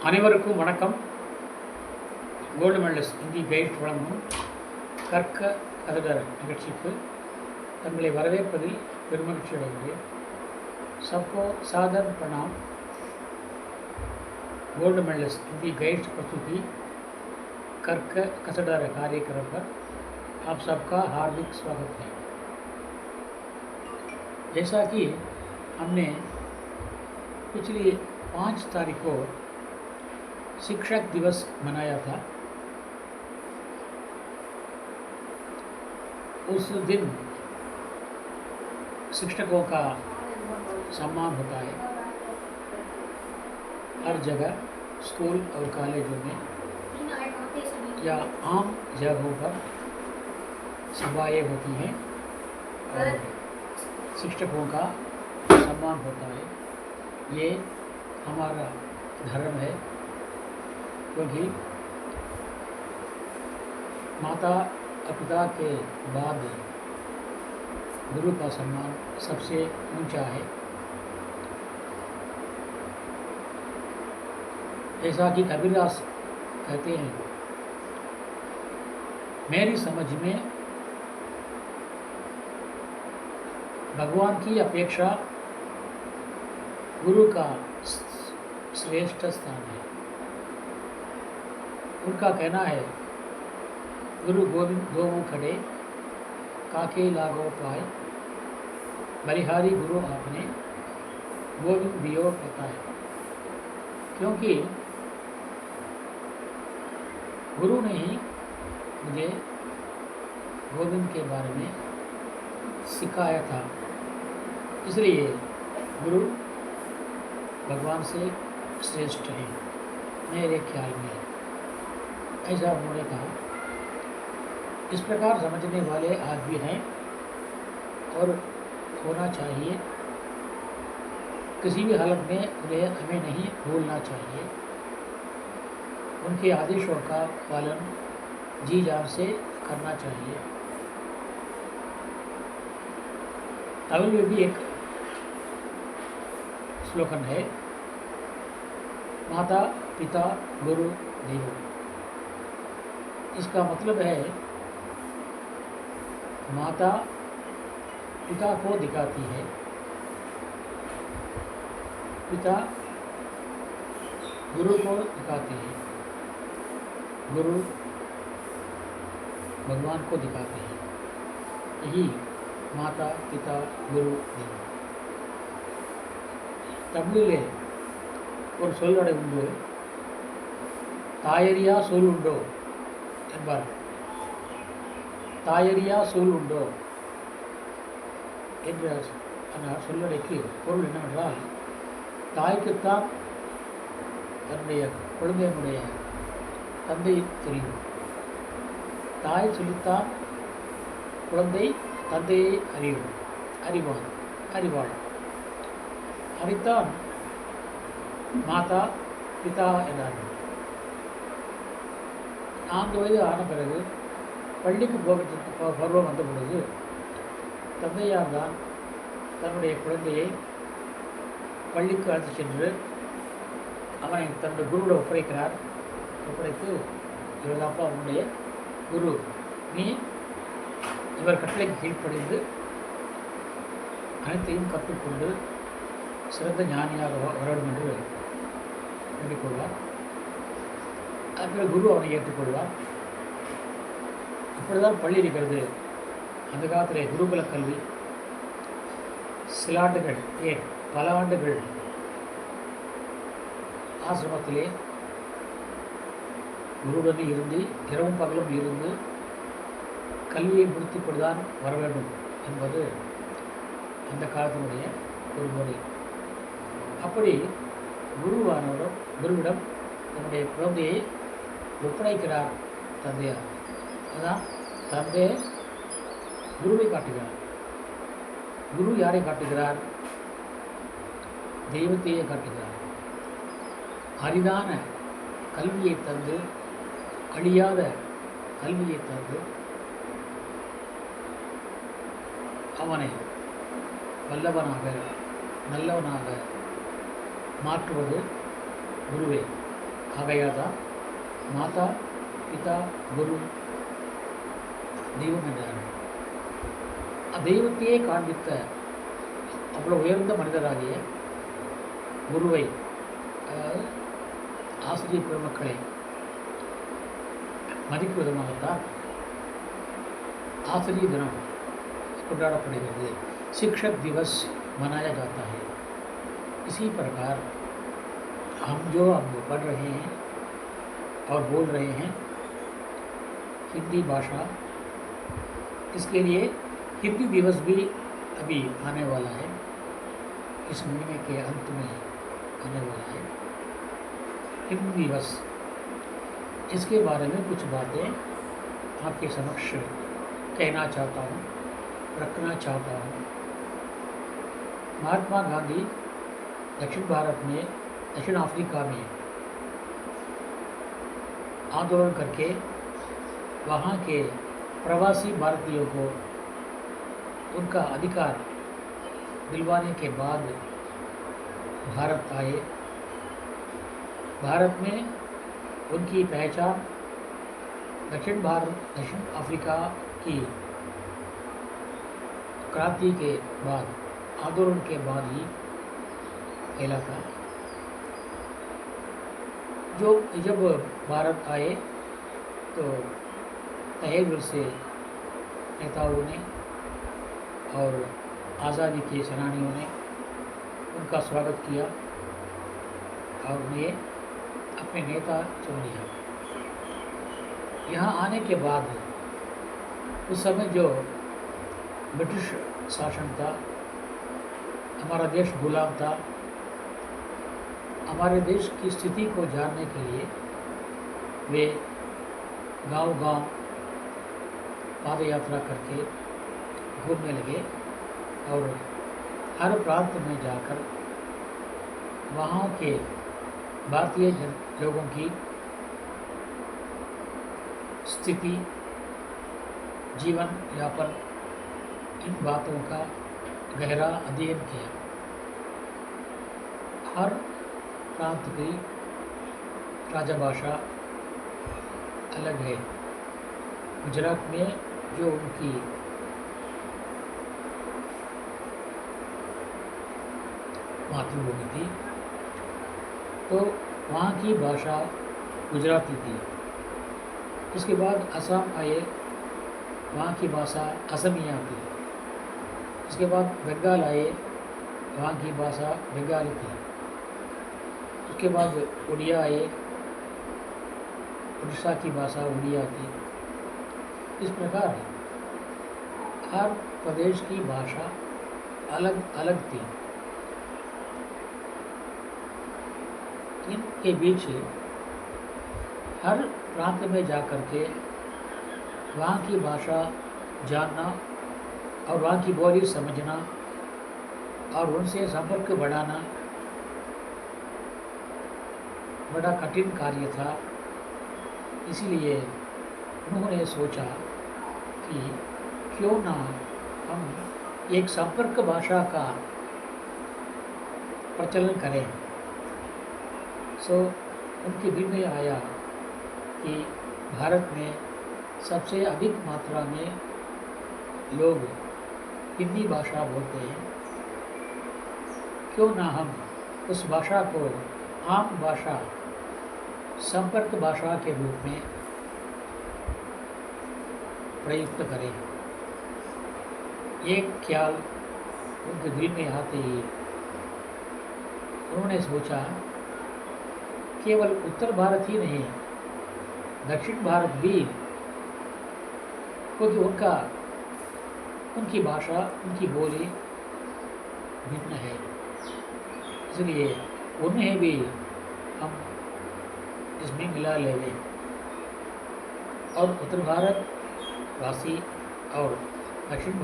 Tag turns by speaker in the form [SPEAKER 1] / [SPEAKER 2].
[SPEAKER 1] அனைவருக்கும் வணக்கம். Gold medalist Hindi guide வழங்கும் கற்க கதடர நிகழ்ச்சிக்கு தங்களை வரவேற்பதில் பெருமகிழ்ச்சி அடைகிறேன். सबको सादर प्रणाम. गोल्ड मेडलिस्ट हिंदी गाइड प्रस्तुति कर्क कसडर कार्यक्रम पर आप सबका हार्दिक स्वागत है. जैसा कि हमने पिछली 5 तारीख को शिक्षक दिवस मनाया था, उस दिन शिक्षकों का सम्मान होता है. हर जगह स्कूल और कॉलेजों में या आम जगहों पर सभाएं होती हैं और शिक्षकों का सम्मान होता है. ये हमारा धर्म है, क्योंकि माता और पिता के बाद गुरु का सम्मान सबसे ऊंचा है. जैसा कि कबीरदास कहते हैं, मेरी समझ में भगवान की अपेक्षा गुरु का श्रेष्ठ स्थान है. उनका कहना है, गुरु गोविंद दो मुँह खड़े काके लागो पाए, बलिहारी गुरु आपने गोविंद दियो पता है. क्योंकि गुरु ने ही मुझे गोविंद के बारे में सिखाया था, इसलिए गुरु भगवान से श्रेष्ठ है मेरे ख्याल में. ऐसा उन्होंने कहा. इस प्रकार समझने वाले आज भी हैं और होना चाहिए. किसी भी हालत में उन्हें हमें नहीं भूलना चाहिए. उनके आदेशों का पालन जी जान से करना चाहिए. तमिल में भी एक श्लोकन है, माता पिता गुरु देव. इसका मतलब है, माता पिता को दिखाती है, पिता गुरु को दिखाते हैं, गुरु भगवान को दिखाते हैं. यही माता पिता गुरु देव. தமிழிலே ஒரு சொல்லடை உண்டு, தாயறியா சொல் உண்டோ என்பார். தாயறியா சொல் உண்டோ என்ற அந்த சொல்லடைக்கு பொருள் என்னவென்றால், தாய்க்குத்தான் தன்னுடைய குழந்தையினுடைய தந்தை தெரியும். தாய் சொல்லித்தான் குழந்தை தந்தையை அறிவாள். அதைத்தான் மாதா பிதா என்றார்கள். 4 வயது ஆன பிறகு பள்ளிக்கு போகிறதுக்கு பருவம் வந்த பொழுது தந்தையார் தான் தன்னுடைய குழந்தையை பள்ளிக்கு அழைத்து சென்று அவனை தன்னுடைய குருவிடம் ஒப்படைத்து, இவர்தாப்பா அவனுடைய குரு, நீ இவர் கட்டளைக்கு கீழ்ப்படிந்து அனைத்தையும் கற்றுக்கொண்டு சிறந்த ஞானியாக வரணும் என்று வேண்டிக்கொள்வார். அப்புறம் குரு அவனை ஏற்றுக்கொள்வார். இப்படிதான் பள்ளி இருக்கிறது. அந்த காலத்தில் குருகுல கல்வி சில ஆண்டுகள், பல ஆண்டுகள் ஆசிரமத்திலே குருவுடன் இருந்து இரவும் பகலும் இருந்து கல்வியை முடித்துக்கொண்டுதான் வர வேண்டும் என்பது அந்த காலத்தினுடைய ஒரு முறை. அப்படி குருவிடம் தன்னுடைய குழந்தையை ஒப்படைக்கிறார் தந்தையார். அதான் தந்தை குருவை காட்டுகிறார். குரு யாரை காட்டுகிறார்? தெய்வத்தையே காட்டுகிறார். அரிதான கல்வியை தந்து, அழியாத கல்வியை தந்து அவனை வல்லவனாக நல்லவனாக மாற்றுவது குருவே. आ गया था. மாதா பிதா குரு தெய்வம் என்றார். தெய்வத்தையே காண்பித்த அவ்வளோ உயர்ந்த மனிதராகிய குருவை, அதாவது ஆசிரியர் பெருமக்களை மதிக்கும் விதமாகத்தான் आश्रय दिनम கொண்டாடப்படுகிறது. शिक्षक दिवस मनाया जाता है. इसी प्रकार हम जो अब पढ़ रहे हैं और बोल रहे हैं हिंदी भाषा, इसके लिए हिंदी दिवस भी अभी आने वाला है. इस महीने के अंत में आने वाला है हिंदी दिवस. इसके बारे में कुछ बातें आपके समक्ष कहना चाहता हूँ, रखना चाहता हूँ. महात्मा गांधी दक्षिण भारत में, दक्षिण अफ्रीका में आंदोलन करके वहाँ के प्रवासी भारतीयों को उनका अधिकार दिलवाने के बाद भारत आए. भारत में उनकी पहचान दक्षिण अफ्रीका की क्रांति के बाद, आंदोलन के बाद ही फैला था. जब भारत आए तो तहे दिल से नेताओं ने और आज़ादी के सेनानियों ने उनका स्वागत किया और उन्हें अपने नेता चुन लिया. यहाँ आने के बाद उस समय जो ब्रिटिश शासन था, हमारा देश गुलाम था. हमारे देश की स्थिति को जानने के लिए वे गांव-गांव पाद यात्रा करके घूमने लगे और हर प्रांत में जाकर वहाँ के भारतीय लोगों की स्थिति, जीवन यापन, इन बातों का गहरा अध्ययन किया. हर प्रांत की राजभाषा अलग है. गुजरात में जो उनकी मातृभूमि थी तो वहाँ की भाषा गुजराती थी. उसके बाद असम आए, वहाँ की भाषा असमिया थी. उसके बाद बंगाल आए, वहाँ की भाषा बंगाली थी. उसके बाद उड़िया आए, उड़ीसा की भाषा उड़िया थी. इस प्रकार हर प्रदेश की भाषा अलग अलग थी. इनके बीच हर प्रांत में जाकर के वहाँ की भाषा जानना और वहाँ की बोली समझना और उनसे संपर्क बढ़ाना बड़ा कठिन कार्य था. इसीलिए उन्होंने सोचा कि क्यों ना हम एक संपर्क भाषा का प्रचलन करें. उनके दिल में आया कि भारत में सबसे अधिक मात्रा में लोग हिंदी भाषा बोलते हैं, क्यों ना हम उस भाषा को आम भाषा, संपर्क भाषा के रूप में प्रयुक्त करें. एक ख्याल उनके दिल में आते ही उन्होंने सोचा केवल उत्तर भारत ही नहीं, दक्षिण भारत भी, क्योंकि उनकी भाषा, उनकी बोली भिन्न है, इसलिए उन्हें भी हम इसमें मिला लेंगे. और उत्तर भारत वासी और दक्षिण